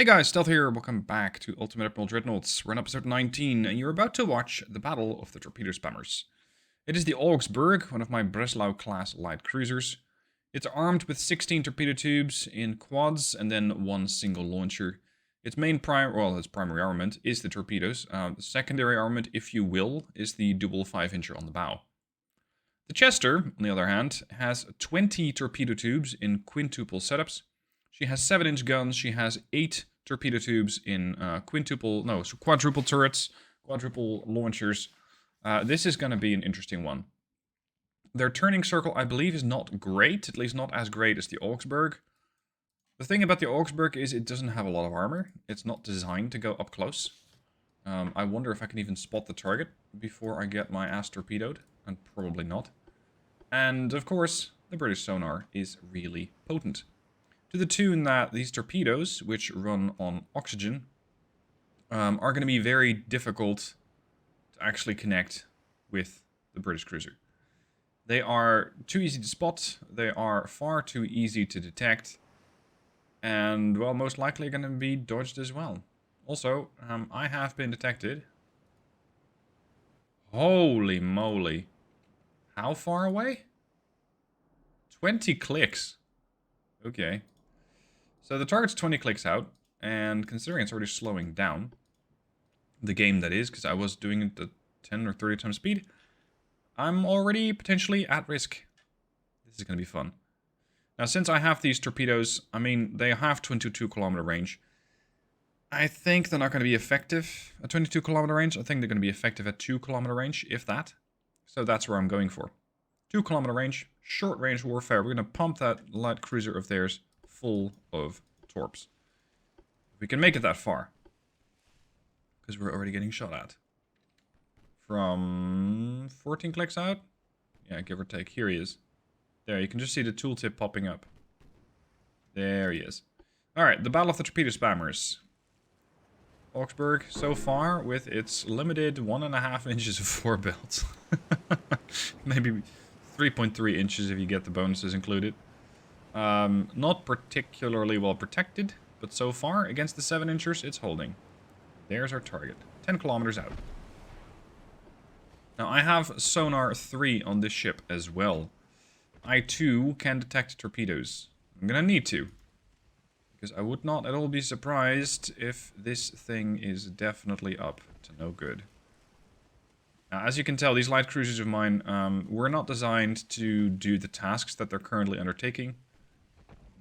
Hey guys, Stealth here, welcome back to Ultimate Admiral Dreadnoughts. We're on episode 19, and you're about to watch the Battle of the Torpedo Spammers. It is the Augsburg, one of my Breslau-class light cruisers. It's armed with 16 torpedo tubes in quads, and then one single launcher. Its primary armament is the torpedoes. The secondary armament, if you will, is the double 5-incher on the bow. The Chester, on the other hand, has 20 torpedo tubes in quintuple setups. She has 7-inch guns, she has 8 torpedo tubes in quadruple turrets, quadruple launchers. This is going to be an interesting one. Their turning circle, I believe, is not great, at least not as great as the Augsburg. The thing about the Augsburg is it doesn't have a lot of armor. It's not designed to go up close. I wonder if I can even spot the target before I get my ass torpedoed, and probably not. And, of course, the British sonar is really potent. To the tune that these torpedoes, which run on oxygen, are going to be very difficult to actually connect with the British cruiser. They are too easy to spot, they are far too easy to detect, and, well, most likely going to be dodged as well. Also, I have been detected. Holy moly. How far away? 20 clicks. Okay. So the target's 20 clicks out, and considering it's already slowing down, the game that is, because I was doing it at 10 or 30 times speed, I'm already potentially at risk. This is going to be fun. Now, since I have these torpedoes, I mean, they have 22-kilometer range. I think they're not going to be effective at 22-kilometer range. I think they're going to be effective at 2-kilometer range, if that. So that's where I'm going for. 2-kilometer range, short-range warfare. We're going to pump that light cruiser of theirs full of torps. We can make it that far. Because we're already getting shot at. From 14 clicks out? Yeah, give or take. Here he is. There, you can just see the tooltip popping up. There he is. Alright, the Battle of the Torpedo Spammers. Augsburg, so far, with its limited 1.5 inches of forebuild. Maybe 3.3 inches if you get the bonuses included. Not particularly well protected, but so far, against the 7-inchers, it's holding. There's our target. 10 kilometers out. Now, I have Sonar 3 on this ship as well. I, too, can detect torpedoes. I'm gonna need to. Because I would not at all be surprised if this thing is definitely up to no good. Now, as you can tell, these light cruisers of mine were not designed to do the tasks that they're currently undertaking.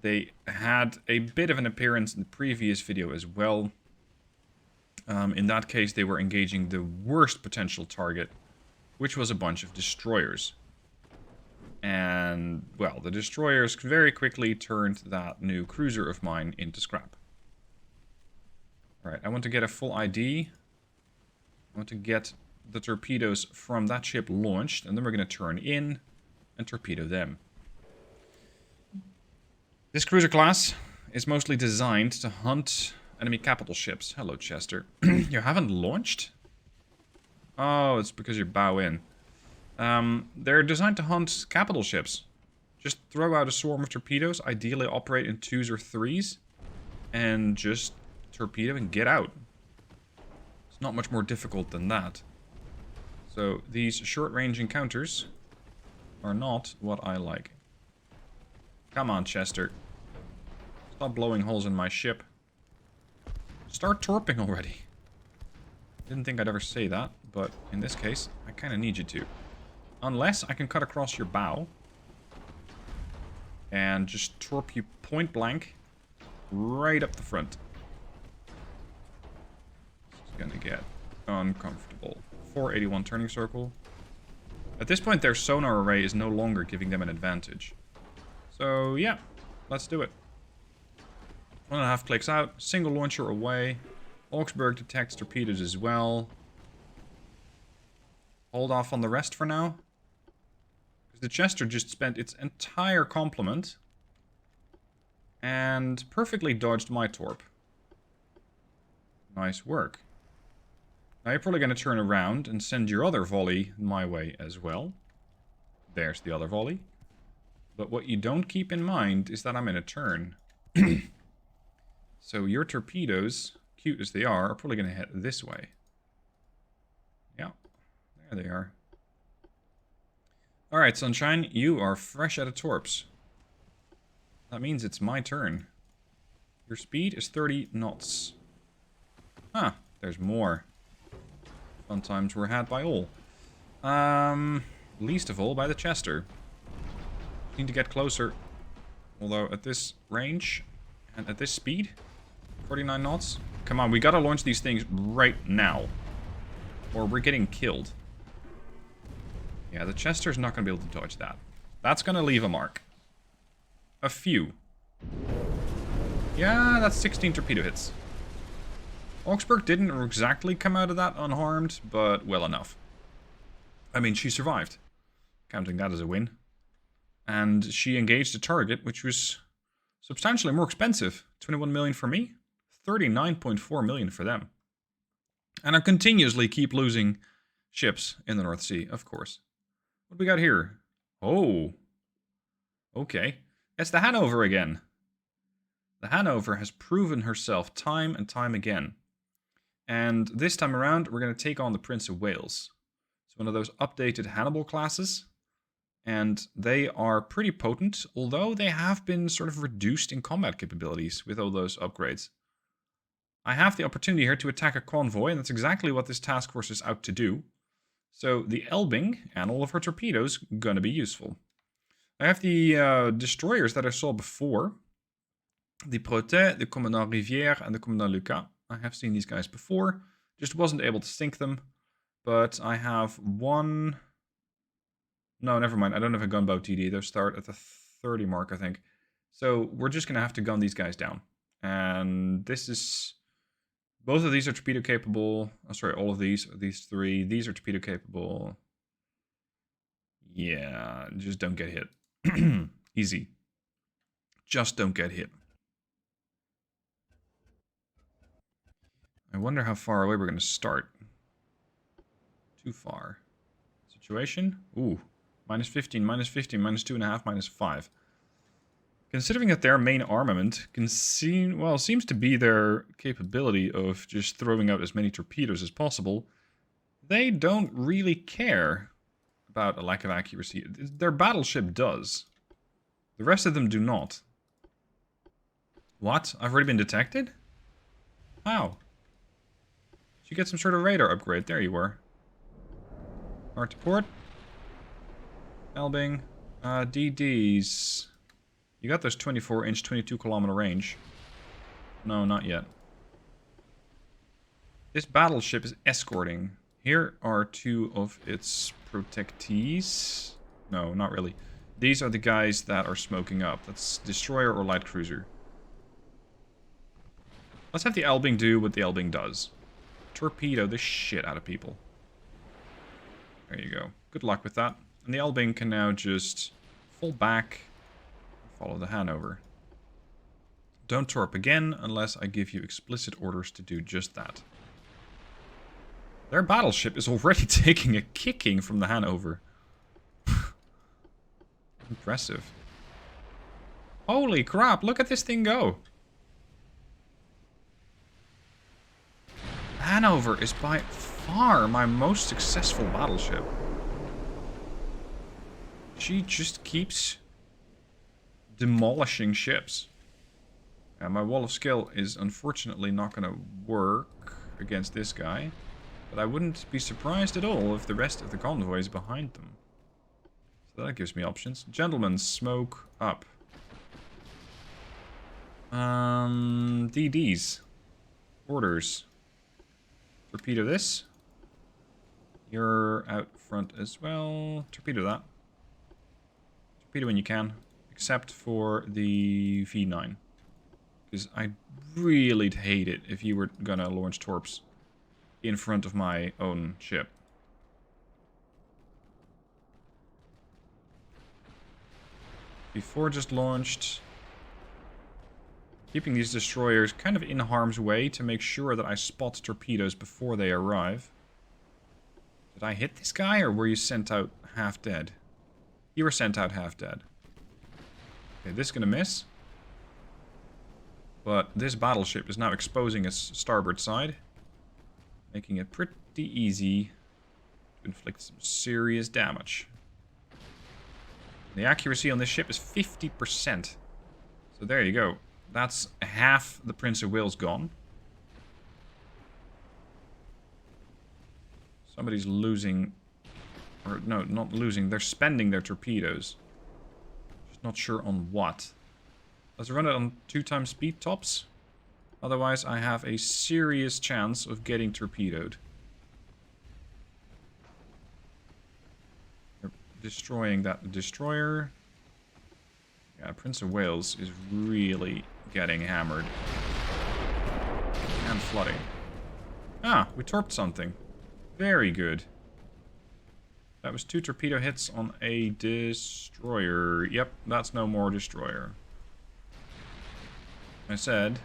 They had a bit of an appearance in the previous video as well. In that case, they were engaging the worst potential target, which was a bunch of destroyers. And, well, the destroyers very quickly turned that new cruiser of mine into scrap. Alright, I want to get a full ID. I want to get the torpedoes from that ship launched, and then we're going to turn in and torpedo them. This cruiser class is mostly designed to hunt enemy capital ships. Hello, Chester. You haven't launched? Oh, it's because you're bow in. They're designed to hunt capital ships. Just throw out a swarm of torpedoes, ideally operate in 2s or 3s, and just torpedo and get out. It's not much more difficult than that. So these short-range encounters are not what I like. Come on, Chester. Stop blowing holes in my ship. Start torping already. Didn't think I'd ever say that, but in this case, I kind of need you to. Unless I can cut across your bow. And just torp you point blank. Right up the front. This is gonna get uncomfortable. 481 turning circle. At this point, their sonar array is no longer giving them an advantage. So, yeah. Let's do it. 1.5 clicks out. Single launcher away. Augsburg detects torpedoes as well. Hold off on the rest for now. Because the Chester just spent its entire complement and perfectly dodged my torp. Nice work. Now you're probably going to turn around and send your other volley my way as well. There's the other volley. But what you don't keep in mind is that I'm in a turn. So your torpedoes, cute as they are probably going to head this way. Yeah, there they are. Alright, Sunshine, you are fresh out of torps. That means it's my turn. Your speed is 30 knots. Ah, there's more. Fun times were had by all. Least of all by the Chester. Need to get closer. Although at this range and at this speed, 49 knots. Come on, we gotta launch these things right now. Or we're getting killed. Yeah, the Chester's not gonna be able to dodge that. That's gonna leave a mark. A few. Yeah, that's 16 torpedo hits. Augsburg didn't exactly come out of that unharmed, but well enough. I mean, she survived. Counting that as a win. And she engaged a target, which was substantially more expensive. 21 million for me, 39.4 million for them. And I continuously keep losing ships in the North Sea, of course. What do we got here? Oh. Okay. It's the Hannover again. The Hannover has proven herself time and time again. And this time around, we're going to take on the Prince of Wales. It's one of those updated Hannibal classes. And they are pretty potent, although they have been sort of reduced in combat capabilities with all those upgrades. I have the opportunity here to attack a convoy, and that's exactly what this task force is out to do. So the Elbing and all of her torpedoes gonna be useful. I have the destroyers that I saw before. The Protet, the Commandant Rivière, and the Commandant Lucas. I have seen these guys before, just wasn't able to sink them. But I have one... No, never mind. I don't have a gunboat TD. They'll start at the 30 mark, I think. So we're just going to have to gun these guys down. And this is... Both of these are torpedo capable. Oh, sorry, all of these three. These are torpedo capable. Yeah, just don't get hit. Easy. Just don't get hit. I wonder how far away we're going to start. Too far. Situation? Ooh. Minus 15, minus 15, minus 2.5, minus 5. Considering that their main armament seems to be their capability of just throwing out as many torpedoes as possible, they don't really care about a lack of accuracy. Their battleship does. The rest of them do not. What? I've already been detected? How? Did you get some sort of radar upgrade? There you were. Hard to port. Elbing. DDs. You got those 24-inch, 22-kilometer range. No, not yet. This battleship is escorting. Here are two of its protectees. No, not really. These are the guys that are smoking up. That's destroyer or light cruiser. Let's have the Elbing do what the Elbing does. Torpedo the shit out of people. There you go. Good luck with that. And the Elbing can now just fall back and follow the Hannover. Don't torp again unless I give you explicit orders to do just that. Their battleship is already taking a kicking from the Hannover. Impressive. Holy crap, look at this thing go. Hannover is by far my most successful battleship. She just keeps demolishing ships. My wall of skill is unfortunately not going to work against this guy. But I wouldn't be surprised at all if the rest of the convoy is behind them. So that gives me options. Gentlemen, smoke up. DDs. Orders. Torpedo this. You're out front as well. Torpedo that. Torpedo when you can. Except for the V9. Because I'd really hate it if you were gonna launch torps in front of my own ship. Before just launched. Keeping these destroyers kind of in harm's way to make sure that I spot torpedoes before they arrive. Did I hit this guy or were you sent out half dead? You were sent out half dead. Okay, this is gonna miss. But this battleship is now exposing its starboard side, making it pretty easy to inflict some serious damage. The accuracy on this ship is 50%. So there you go. That's half the Prince of Wales gone. Somebody's losing... Or no, not losing. They're spending their torpedoes. Just not sure on what. Let's run it on 2x speed tops. Otherwise, I have a serious chance of getting torpedoed. They're destroying that destroyer. Yeah, Prince of Wales is really getting hammered. And flooding. Ah, we torped something. Very good. That was 2 torpedo hits on a destroyer. Yep, that's no more destroyer. I said...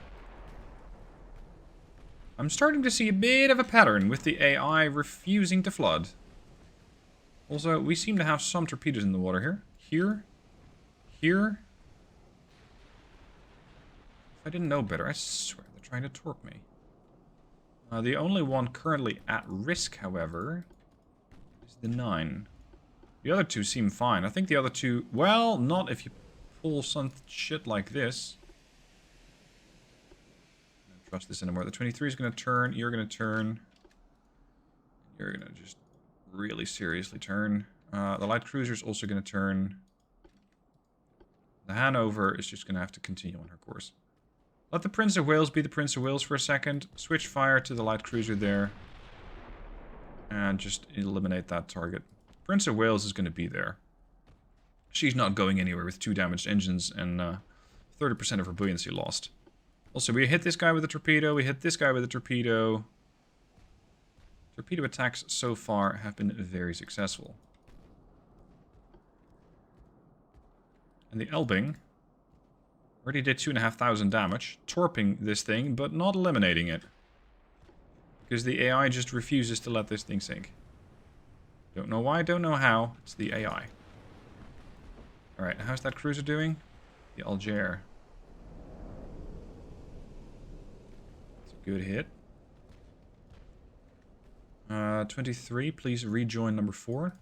I'm starting to see a bit of a pattern with the AI refusing to flood. Also, we seem to have some torpedoes in the water here. Here. If I didn't know better, I swear they're trying to torp me. The only one currently at risk, however, is the 9. The other 2 seem fine. I think the other 2... Well, not if you pull some shit like this. I don't trust this anymore. The 23 is going to turn. You're going to turn. You're going to just really seriously turn. The light cruiser is also going to turn. The Hannover is just going to have to continue on her course. Let the Prince of Wales be the Prince of Wales for a second. Switch fire to the light cruiser there. And just eliminate that target. Prince of Wales is going to be there. She's not going anywhere with 2 damaged engines and 30% of her buoyancy lost. Also, we hit this guy with a torpedo. We hit this guy with a torpedo. Torpedo attacks so far have been very successful. And the Elbing already did 2,500 damage, torping this thing, but not eliminating it. Because the AI just refuses to let this thing sink. Don't know why, don't know how. It's the AI. Alright, how's that cruiser doing? The Alger. That's a good hit. 23, please rejoin number 4.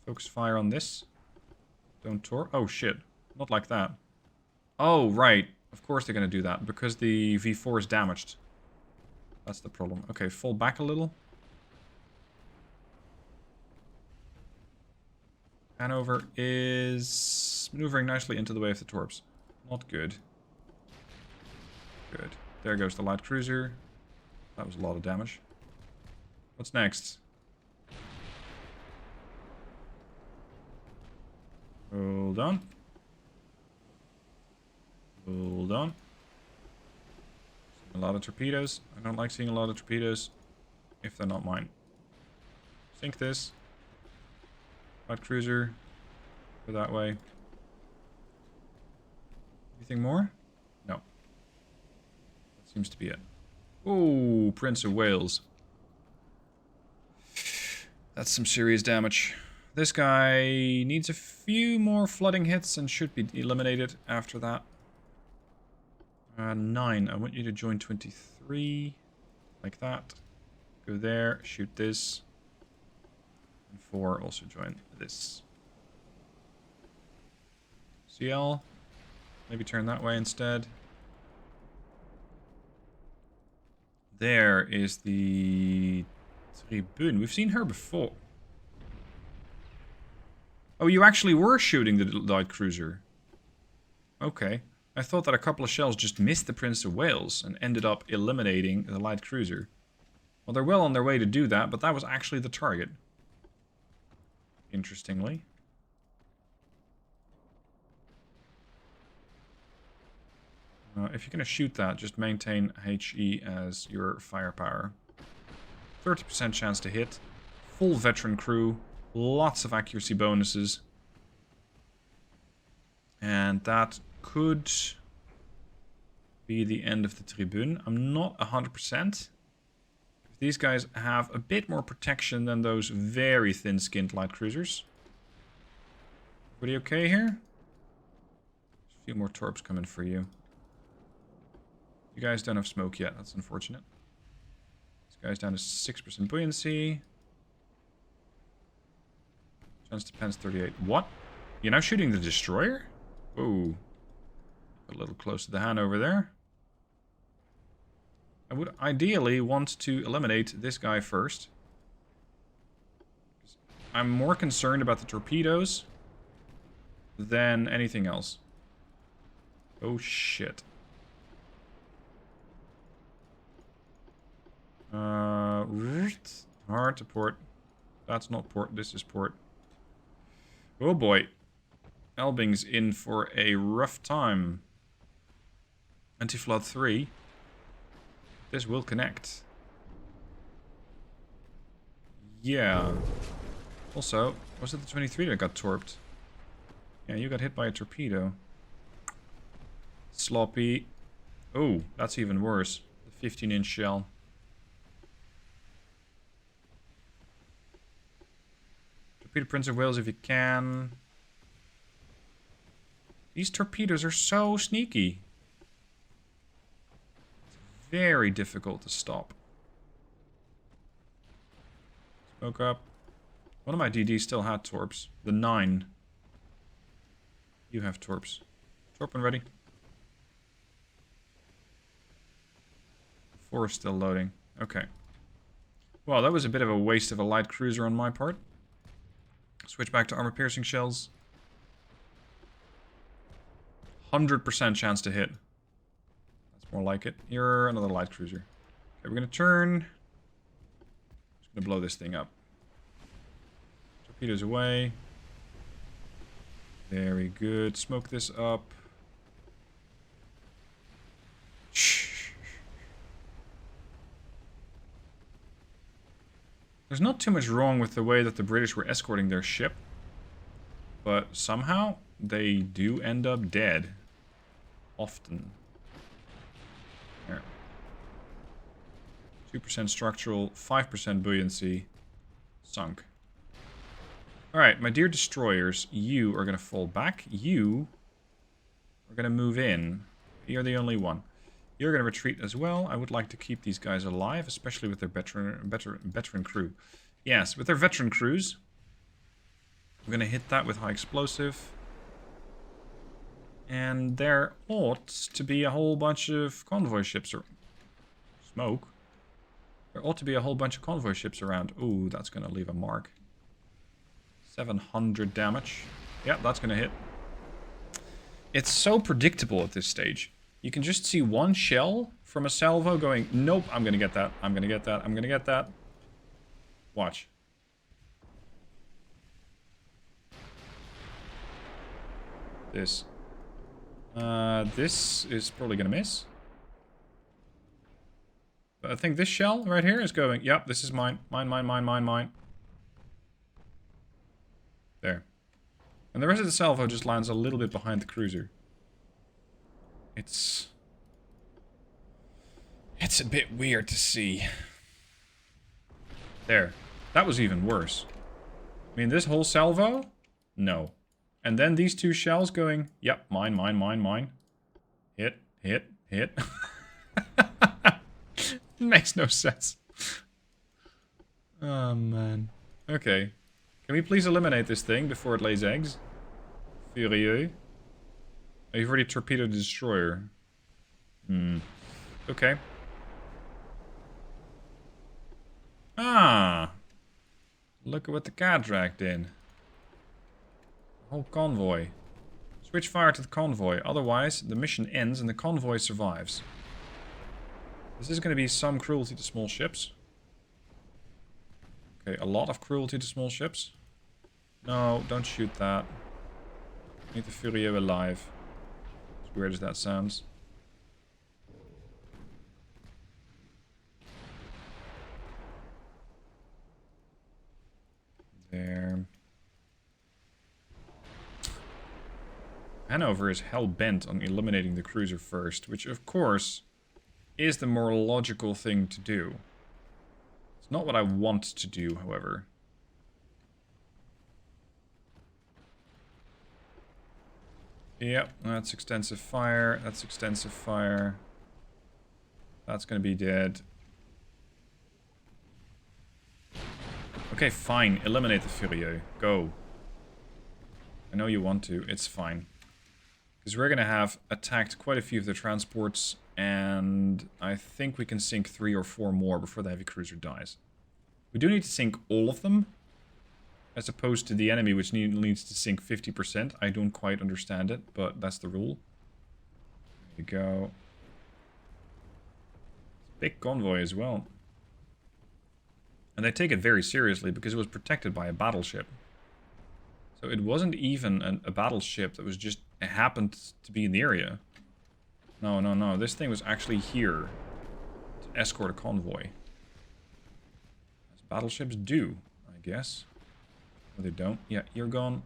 Focus fire on this. Don't torp. Oh shit. Not like that. Oh, right. Of course they're going to do that, because the V4 is damaged. That's the problem. Okay, fall back a little. Hannover is maneuvering nicely into the way of the torps. Not good. Good. There goes the light cruiser. That was a lot of damage. What's next? Hold on. Hold on. A lot of torpedoes. I don't like seeing a lot of torpedoes if they're not mine. Sink this. Light cruiser. Go that way. Anything more? No. That seems to be it. Oh, Prince of Wales. That's some serious damage. This guy needs a few more flooding hits and should be eliminated after that. 9. I want you to join 23. Like that. Go there. Shoot this. And 4. Also join this. CL. Maybe turn that way instead. There is the Tribune. We've seen her before. Oh, you actually were shooting the light cruiser. Okay. I thought that a couple of shells just missed the Prince of Wales and ended up eliminating the light cruiser. Well, they're well on their way to do that, but that was actually the target. Interestingly. If you're going to shoot that, just maintain HE as your firepower. 30% chance to hit. Full veteran crew. Lots of accuracy bonuses. And that could be the end of the Tribune. I'm not 100%. These guys have a bit more protection than those very thin-skinned light cruisers. Everybody okay here? A few more torps coming for you. You guys don't have smoke yet. That's unfortunate. This guy's down to 6% buoyancy. Chance to Pens 38. What? You're now shooting the destroyer? Whoa. A little close to the Hannover there. I would ideally want to eliminate this guy first. I'm more concerned about the torpedoes than anything else. Oh shit. Hard to port. That's not port, this is port. Oh boy. Elbing's in for a rough time. Anti-flood 3. This will connect. Yeah. Also, was it the 23 that got torped? Yeah, you got hit by a torpedo. Sloppy. Oh, that's even worse. The 15-inch shell. Torpedo Prince of Wales if you can. These torpedoes are so sneaky. It's very difficult to stop. Smoke up. One of my DDs still had torps. The 9. You have torps. Torp and ready. 4 is still loading. Okay. Well, that was a bit of a waste of a light cruiser on my part. Switch back to armor-piercing shells. 100% chance to hit. That's more like it. You're another light cruiser. Okay, we're going to turn. Just going to blow this thing up. Torpedoes away. Very good. Smoke this up. There's not too much wrong with the way that the British were escorting their ship. But somehow, they do end up dead. Often. There. 2% structural, 5% buoyancy. Sunk. Alright, my dear destroyers, you are going to fall back. You are going to move in. You're the only one. You're going to retreat as well. I would like to keep these guys alive, especially with their veteran crew. Yes, with their veteran crews. I'm going to hit that with high explosive. And there ought to be a whole bunch of convoy ships or smoke. There ought to be a whole bunch of convoy ships around. Ooh, that's going to leave a mark. 700 damage. Yep, that's going to hit. It's so predictable at this stage. You can just see one shell from a salvo going, nope, I'm going to get that, I'm going to get that, I'm going to get that. Watch. This. This is probably going to miss. But I think this shell right here is going, yep, this is mine. Mine, mine, mine, mine, mine. There. And the rest of the salvo just lands a little bit behind the cruiser. It's a bit weird to see. There. That was even worse. I mean, this whole salvo? No. And then these two shells going, yep, mine, mine, mine, mine. Hit, hit, hit. Makes no sense. Oh, man. Okay. Can we please eliminate this thing before it lays eggs? Furieux. Oh, you've already torpedoed the destroyer. Okay. Ah! Look at what the cat dragged in. Whole convoy. Switch fire to the convoy, otherwise the mission ends and the convoy survives. This is going to be some cruelty to small ships. Okay, a lot of cruelty to small ships. No, don't shoot that. Need the Furieux alive. As weird as that sounds. There. Hannover is hell-bent on eliminating the cruiser first, which of course is the more logical thing to do. It's not what I want to do, however. Yep, that's extensive fire. That's extensive fire. That's gonna be dead. Okay, fine. Eliminate the Furieux. Go. I know you want to. It's fine. Because we're gonna have attacked quite a few of the transports, and I think we can sink 3 or 4 more before the heavy cruiser dies. We do need to sink all of them, as opposed to the enemy, which needs to sink 50%. I don't quite understand it, but that's the rule. There you go. Big convoy as well. And they take it very seriously because it was protected by a battleship. So it wasn't even a battleship that was just, it happened to be in the area. No, no, no. This thing was actually here to escort a convoy. As battleships do, I guess. No, they don't. Yeah, you're gone.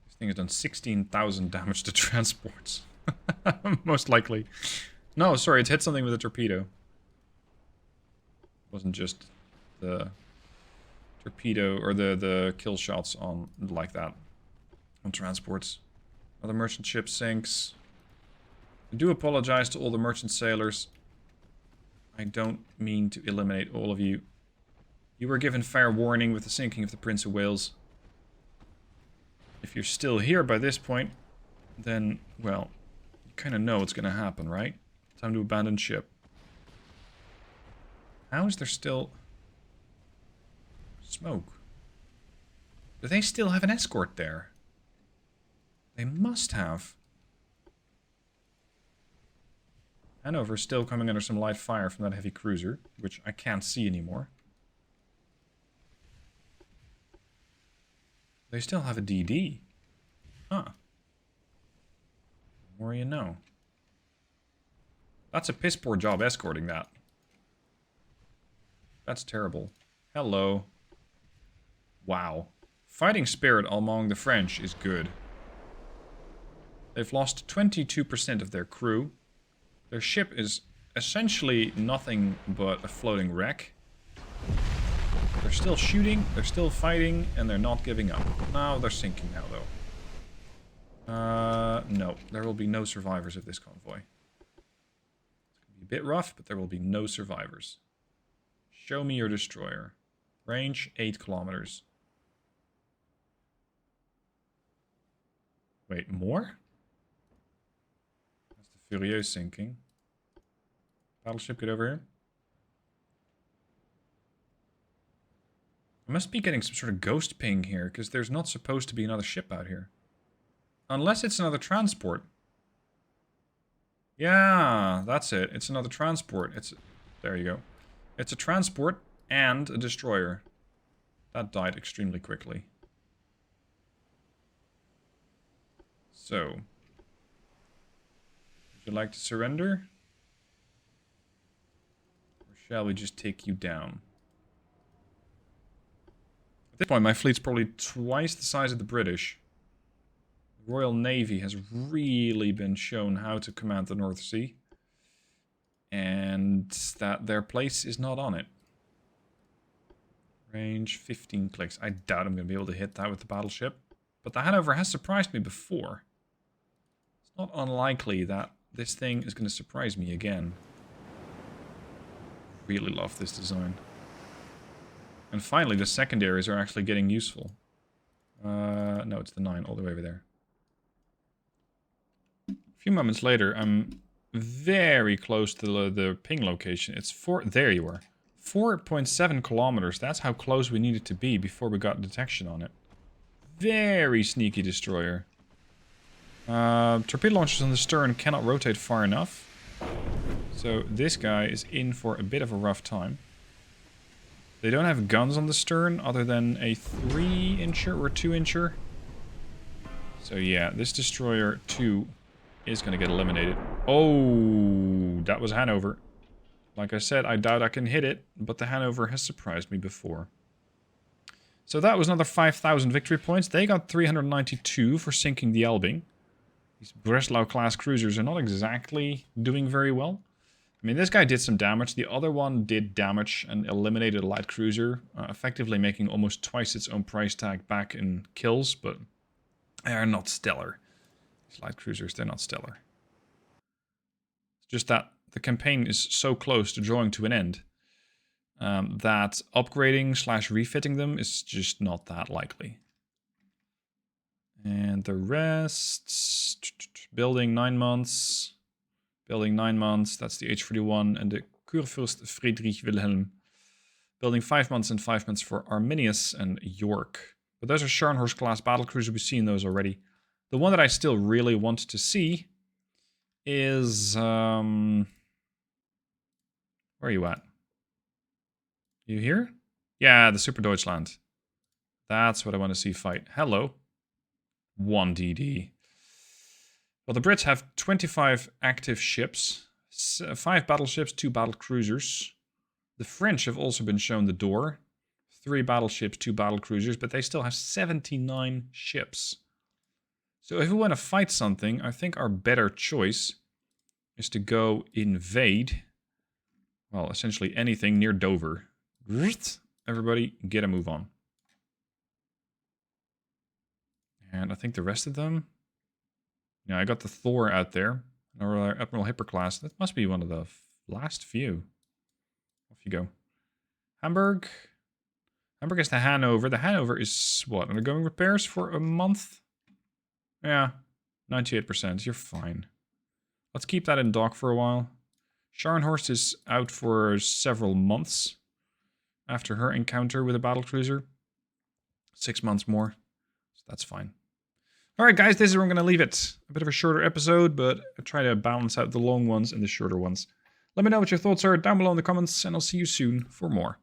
This thing has done 16,000 damage to transports. Most likely. No, sorry, it's hit something with a torpedo. It wasn't just the torpedo or the kill shots on like that on transports. Another merchant ship sinks. I do apologize to all the merchant sailors. I don't mean to eliminate all of you. You were given fair warning with the sinking of the Prince of Wales. If you're still here by this point, then, well, you kind of know what's going to happen, right? Time to abandon ship. How is there still smoke? Do they still have an escort there? They must have. Hannover is still coming under some light fire from that heavy cruiser, which I can't see anymore. They still have a DD. Huh. The more you know. That's a piss poor job escorting that. That's terrible. Hello. Wow. Fighting spirit among the French is good. They've lost 22% of their crew. Their ship is essentially nothing but a floating wreck. They're still shooting, they're still fighting, and they're not giving up. Now they're sinking now, though. No. There will be no survivors of this convoy. It's going to be a bit rough, but there will be no survivors. Show me your destroyer. Range, 8 kilometers. Wait, more? That's the Furieux sinking. Battleship, get over here. I must be getting some sort of ghost ping here, because there's not supposed to be another ship out here. Unless it's another transport. Yeah, that's it. It's another transport. There you go. It's a transport and a destroyer. That died extremely quickly. So, would you like to surrender? Or shall we just take you down? At this point, my fleet's probably twice the size of the British. The Royal Navy has really been shown how to command the North Sea. And that their place is not on it. Range 15 clicks. I doubt I'm going to be able to hit that with the battleship. But the Hanover has surprised me before. It's not unlikely that this thing is going to surprise me again. Really love this design. And finally, the secondaries are actually getting useful. No, it's the 9 all the way over there. A few moments later, I'm very close to the ping location. It's 4... There you are. 4.7 kilometers. That's how close we needed to be before we got detection on it. Very sneaky destroyer. Torpedo launchers on the stern cannot rotate far enough. So this guy is in for a bit of a rough time. They don't have guns on the stern other than a 3-incher or 2-incher. So yeah, this destroyer 2 is going to get eliminated. Oh, that was Hanover. Like I said, I doubt I can hit it, but the Hanover has surprised me before. So that was another 5,000 victory points. They got 392 for sinking the Elbing. These Breslau-class cruisers are not exactly doing very well. I mean, this guy did some damage. The other one did damage and eliminated a light cruiser, effectively making almost twice its own price tag back in kills, but they are not stellar. These light cruisers, they're not stellar. It's just that the campaign is so close to drawing to an end that upgrading / refitting them is just not that likely. And the rest, building 9 months, building 9 months, that's the H41, and the Kurfürst Friedrich Wilhelm. Building 5 months and 5 months for Arminius and York. But those are Scharnhorst class battlecruisers, we've seen those already. The one that I still really want to see is, where are you at? You here? Yeah, the Super Deutschland. That's what I want to see fight. Hello. 1 DD. Well, the Brits have 25 active ships, 5 battleships, 2 battle cruisers. The French have also been shown the door. 3 battleships, 2 battle cruisers, but they still have 79 ships. So if we want to fight something, I think our better choice is to go invade, well, essentially anything near Dover. Everybody, get a move on. And I think the rest of them... Yeah, I got the Thor out there. Or Admiral Hyperclass. That must be one of the last few. Off you go. Hamburg. Hamburg is the Hannover. The Hannover is, what, undergoing repairs for a month? Yeah, 98%. You're fine. Let's keep that in dock for a while. Scharnhorst is out for several months after her encounter with a battlecruiser. 6 months more. So that's fine. Alright guys, this is where I'm going to leave it. A bit of a shorter episode, but I try to balance out the long ones and the shorter ones. Let me know what your thoughts are down below in the comments, and I'll see you soon for more.